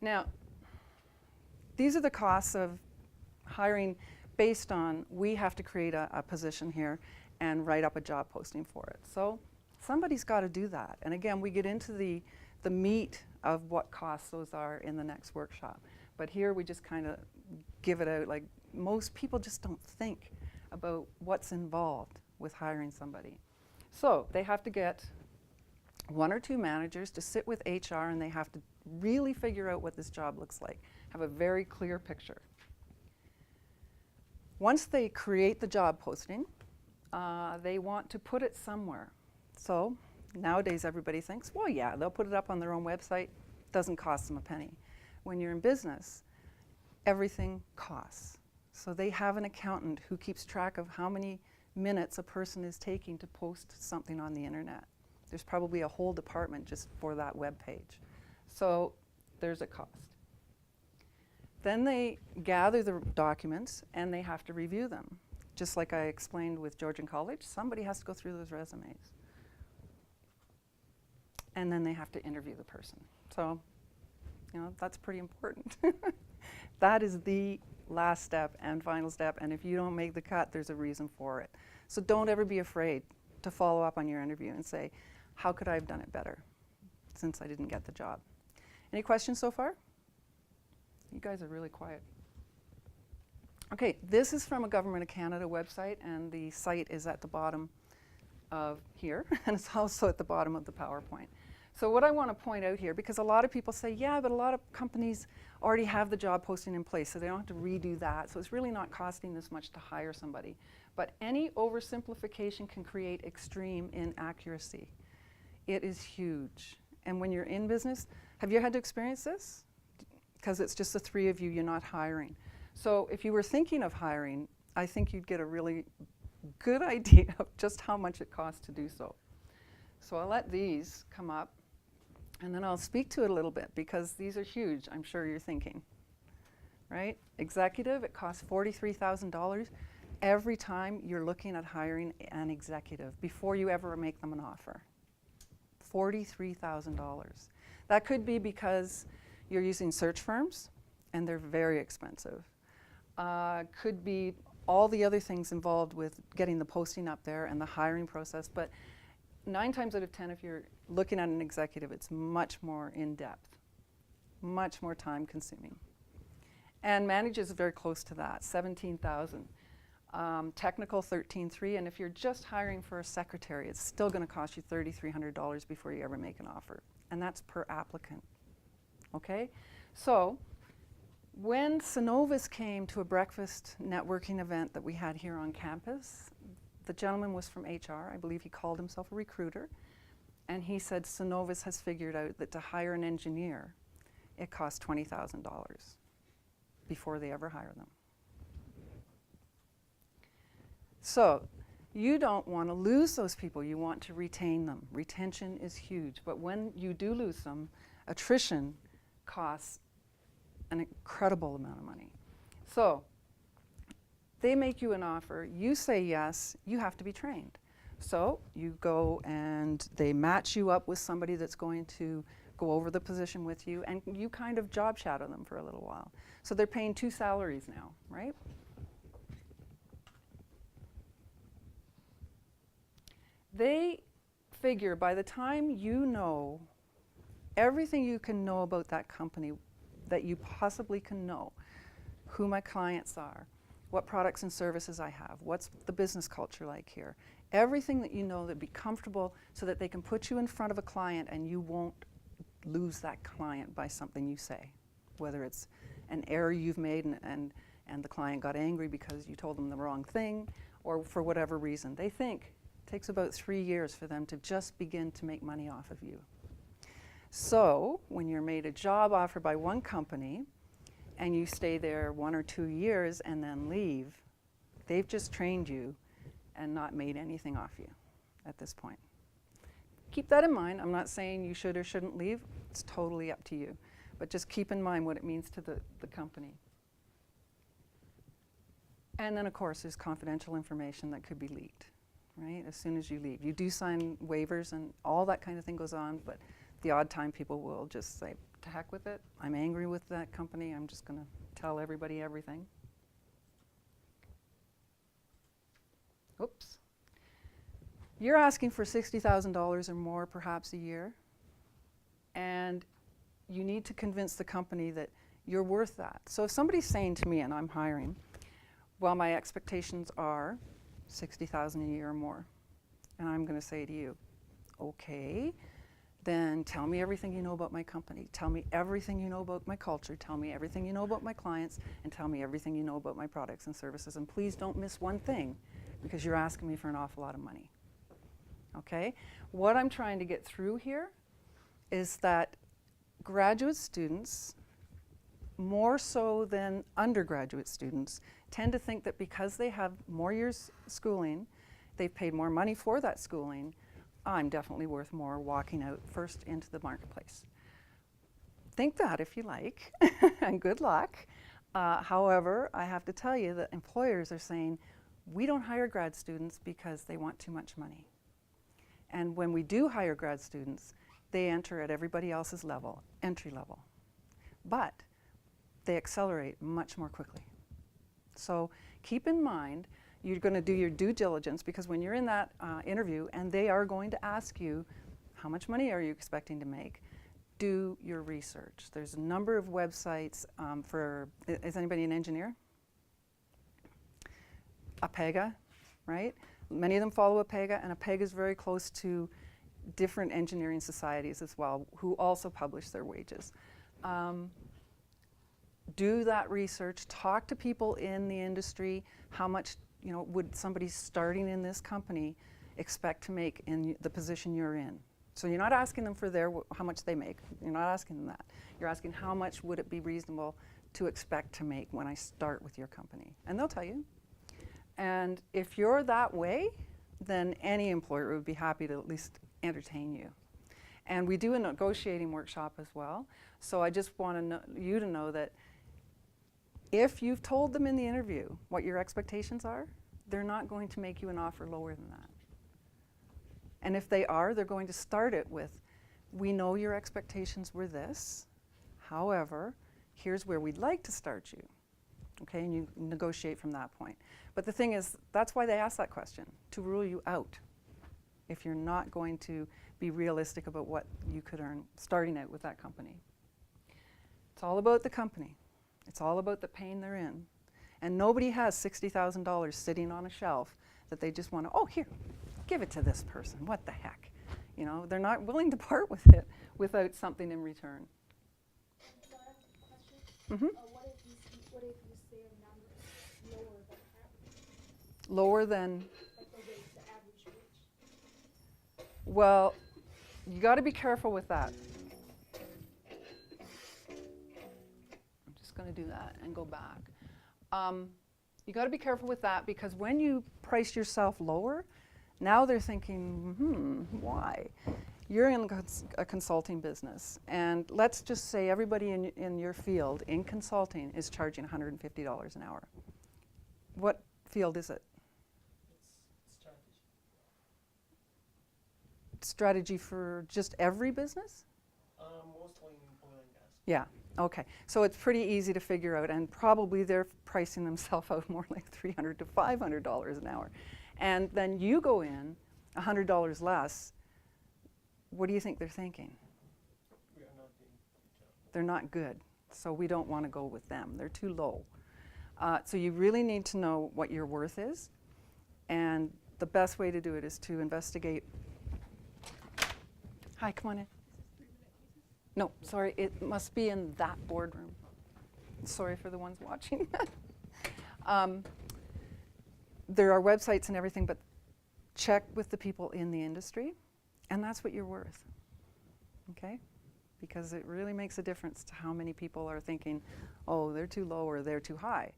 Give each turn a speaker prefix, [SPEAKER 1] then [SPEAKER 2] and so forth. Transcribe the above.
[SPEAKER 1] Now, these are the costs of hiring based on we have to create a position here and write up a job posting for it. So somebody's got to do that. And again, we get into the meat of what costs those are in the next workshop. But here we just kind of give it out. Like, most people just don't think about what's involved with hiring somebody. So they have to get 1 or 2 managers to sit with HR, and they have to really figure out what this job looks like, have a very clear picture. Once they create the job posting, they want to put it somewhere. So nowadays everybody thinks, well, yeah, they'll put it up on their own website, doesn't cost them a penny. When you're in business, everything costs. So they have an accountant who keeps track of how many minutes a person is taking to post something on the internet. There's probably a whole department just for that web page. So there's a cost. Then they gather the documents and they have to review them. Just like I explained with Georgian College, somebody has to go through those resumes. And then they have to interview the person. So, you know, that's pretty important. That is the last step and final step, and if you don't make the cut, there's a reason for it. So don't ever be afraid to follow up on your interview and say, how could I have done it better since I didn't get the job? Any questions so far? You guys are really quiet. Okay, this is from a Government of Canada website, and the site is at the bottom of here, and it's also at the bottom of the PowerPoint. So what I want to point out here, because a lot of people say, yeah, but a lot of companies already have the job posting in place, so they don't have to redo that, so it's really not costing this much to hire somebody. But any oversimplification can create extreme inaccuracy. It is huge. And when you're in business, have you had to experience this? Because it's just the 3 of you, you're not hiring. So if you were thinking of hiring, I think you'd get a really good idea of just how much it costs to do so. So I'll let these come up, and then I'll speak to it a little bit, because these are huge, I'm sure you're thinking. Right? Executive, it costs $43,000 every time you're looking at hiring an executive before you ever make them an offer. $43,000. That could be because you're using search firms, and they're very expensive. Could be all the other things involved with getting the posting up there and the hiring process, but 9 times out of 10, if you're looking at an executive, it's much more in-depth, much more time-consuming. And managers are very close to that, $17,000. Technical, $13,300, and if you're just hiring for a secretary, it's still going to cost you $3,300 before you ever make an offer, and that's per applicant. Okay? So when Synovus came to a breakfast networking event that we had here on campus, the gentleman was from HR. I believe he called himself a recruiter. And he said Synovus has figured out that to hire an engineer, it costs $20,000 before they ever hire them. So you don't want to lose those people. You want to retain them. Retention is huge. But when you do lose them, attrition costs an incredible amount of money. So they make you an offer, you say yes, you have to be trained. So you go and they match you up with somebody that's going to go over the position with you, and you kind of job shadow them for a little while. So they're paying 2 salaries now, right? They figure by the time you know everything you can know about that company that you possibly can know, who my clients are, what products and services I have, what's the business culture like here, everything that you know, that be comfortable so that they can put you in front of a client and you won't lose that client by something you say, whether it's an error you've made and the client got angry because you told them the wrong thing, or for whatever reason. They think it takes about 3 years for them to just begin to make money off of you. So when you're made a job offer by one company and you stay there 1 or 2 years and then leave, they've just trained you and not made anything off you at this point. Keep that in mind. I'm not saying you should or shouldn't leave. It's totally up to you. But just keep in mind what it means to the company. And then, of course, there's confidential information that could be leaked, right, as soon as you leave. You do sign waivers and all that kind of thing goes on, but the odd time people will just say, to heck with it, I'm angry with that company, I'm just going to tell everybody everything. Oops. You're asking for $60,000 or more perhaps a year, and you need to convince the company that you're worth that. So if somebody's saying to me, and I'm hiring, well, my expectations are $60,000 a year or more, and I'm going to say to you, okay, then tell me everything you know about my company. Tell me everything you know about my culture. Tell me everything you know about my clients, and tell me everything you know about my products and services. And please don't miss one thing, because you're asking me for an awful lot of money. Okay? What I'm trying to get through here is that graduate students, more so than undergraduate students, tend to think that because they have more years schooling, they've paid more money for that schooling, I'm definitely worth more walking out first into the marketplace. Think that if you like, and good luck. However, I have to tell you that employers are saying, we don't hire grad students because they want too much money. And when we do hire grad students, they enter at everybody else's level, entry level. But they accelerate much more quickly. So keep in mind, you're going to do your due diligence, because when you're in that interview and they are going to ask you, how much money are you expecting to make? Do your research. There's a number of websites for, is anybody an engineer? APEGA, right? Many of them follow APEGA, and APEGA is very close to different engineering societies as well, who also publish their wages. Do that research, talk to people in the industry. How much, would somebody starting in this company expect to make in the position you're in? So you're not asking them for how much they make. You're not asking them that. You're asking how much would it be reasonable to expect to make when I start with your company? And they'll tell you. And if you're that way, then any employer would be happy to at least entertain you. And we do a negotiating workshop as well. So I just want you to know that if you've told them in the interview what your expectations are, they're not going to make you an offer lower than that. And if they are, they're going to start it with, we know your expectations were this. However, here's where we'd like to start you. Okay, and you negotiate from that point. But the thing is, that's why they ask that question, to rule you out if you're not going to be realistic about what you could earn starting out with that company. It's all about the company. It's all about the pain they're in. And nobody has $60,000 sitting on a shelf that they just want to, oh, here, give it to this person. What the heck? They're not willing to part with it without something in return.
[SPEAKER 2] So I have a question.
[SPEAKER 1] Mm-hmm.
[SPEAKER 2] What if you say a number is lower than average?
[SPEAKER 1] Lower than?
[SPEAKER 2] Like the average wage.
[SPEAKER 1] Well, you got to be careful with that. I'm just going to do that and go back. You got to be careful with that, because when you price yourself lower, now they're thinking, why? You're in a consulting business, and let's just say everybody in your field in consulting is charging $150 an hour. What field is it?
[SPEAKER 3] It's strategy.
[SPEAKER 1] Strategy for just every business?
[SPEAKER 3] Mostly in oil and gas.
[SPEAKER 1] Yeah, okay. So it's pretty easy to figure out, and probably they're pricing themselves out more like $300 to $500 an hour. And then you go in $100 less. What do you think they're thinking?
[SPEAKER 3] We are not doing a good job.
[SPEAKER 1] They're not good, so we don't want to go with them. They're too low. So you really need to know what your worth is, and the best way to do it is to investigate. Hi, come on in. No, sorry, it must be in that boardroom. Sorry for the ones watching. There are websites and everything, but check with the people in the industry, and that's what you're worth, okay? Because it really makes a difference to how many people are thinking, oh, they're too low or they're too high.